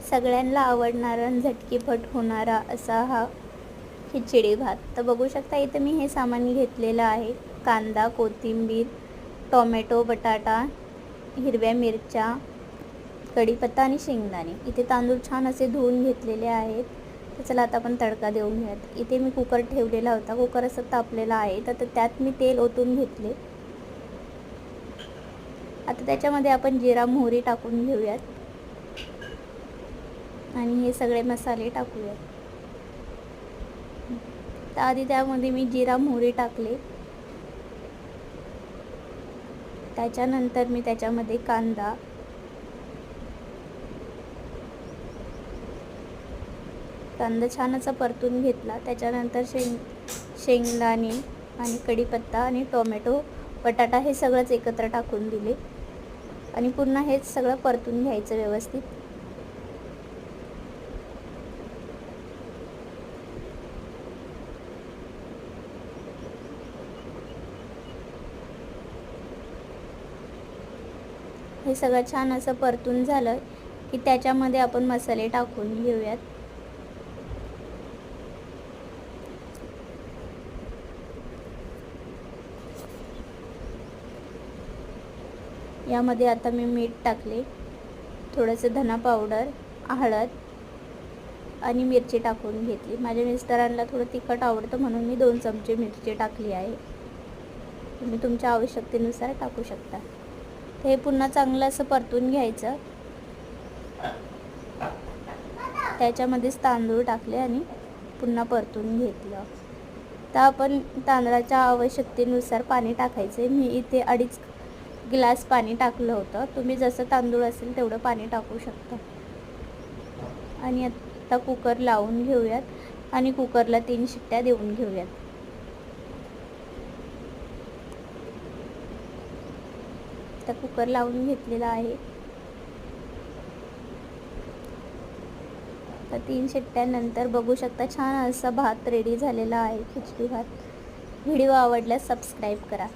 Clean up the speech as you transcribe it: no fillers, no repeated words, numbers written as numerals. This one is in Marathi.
सगळ्यांना आवडणारा आणि झटकीपट होणारा असा हा खिचडी भात. तर बघू शकता इथे मी हे सामान घेतलेलं आहे. कांदा, कोथिंबीर, टोमॅटो, बटाटा, हिरव्या मिरच्या, कढीपत्ता आणि शेंगदाणे. इथे तांदूळ छान असे धुवून घेतलेले आहेत. तर चला आता आपण तडका देऊन घेऊयात. इथे मी कुकर ठेवलेला होता. कुकर असं तापलेला आहे तर त्यात मी तेल ओतून घेतले. आता त्याच्यामध्ये आपण जिरा मोहरी टाकून घेऊयात आणि हे सगळे मसाले टाकूयात. तर आधी त्यामध्ये मी जिरा मोहरी टाकले. त्याच्यानंतर मी त्याच्यामध्ये कांदा, छान असा परतून घेतला. त्याच्यानंतर शेंगदाणे आणि कढीपत्ता आणि टोमॅटो, बटाटा हे सगळंच एकत्र टाकून दिले आणि पुन्हा हेच सगळं परतून घ्यायचं व्यवस्थित. हे सगळं छान असं परतून झालं की त्याच्यामध्ये आपण मसाले टाकून घेऊयात. यामध्ये आता मी मीठ टाकले, थोडंसं धना पावडर, हळद आणि मिरची टाकून घेतली. माझ्या मिस्टरांना थोडं तिखट आवडतं म्हणून मी 2 चमचे मिरची टाकली आहे. तुम्ही तुमच्या आवश्यकतेनुसार टाकू शकता. हे पुन्हा चांगलं असं परतून घ्यायचं. त्याच्यामध्येच तांदूळ टाकले आणि पुन्हा परतून घेतलं. तर आपण तांदळाच्या आवश्यकतेनुसार पाणी टाकायचे. मी इथे 2.5 ग्लास पाणी टाकलं होतं. तुम्ही जसं तांदूळ असेल तेवढं पाणी टाकू शकता. आणि आता कुकर लावून घेऊयात आणि कुकरला 3 शिट्ट्या देऊन घेऊयात. तर कुकर लावून घेतलेला आहे. तर 3 शिट्ट्यानंतर बघू शकता छान असा भात रेडी झालेला आहे, खिचडी भात. व्हिडिओ आवडल्यास सबस्क्राईब करा.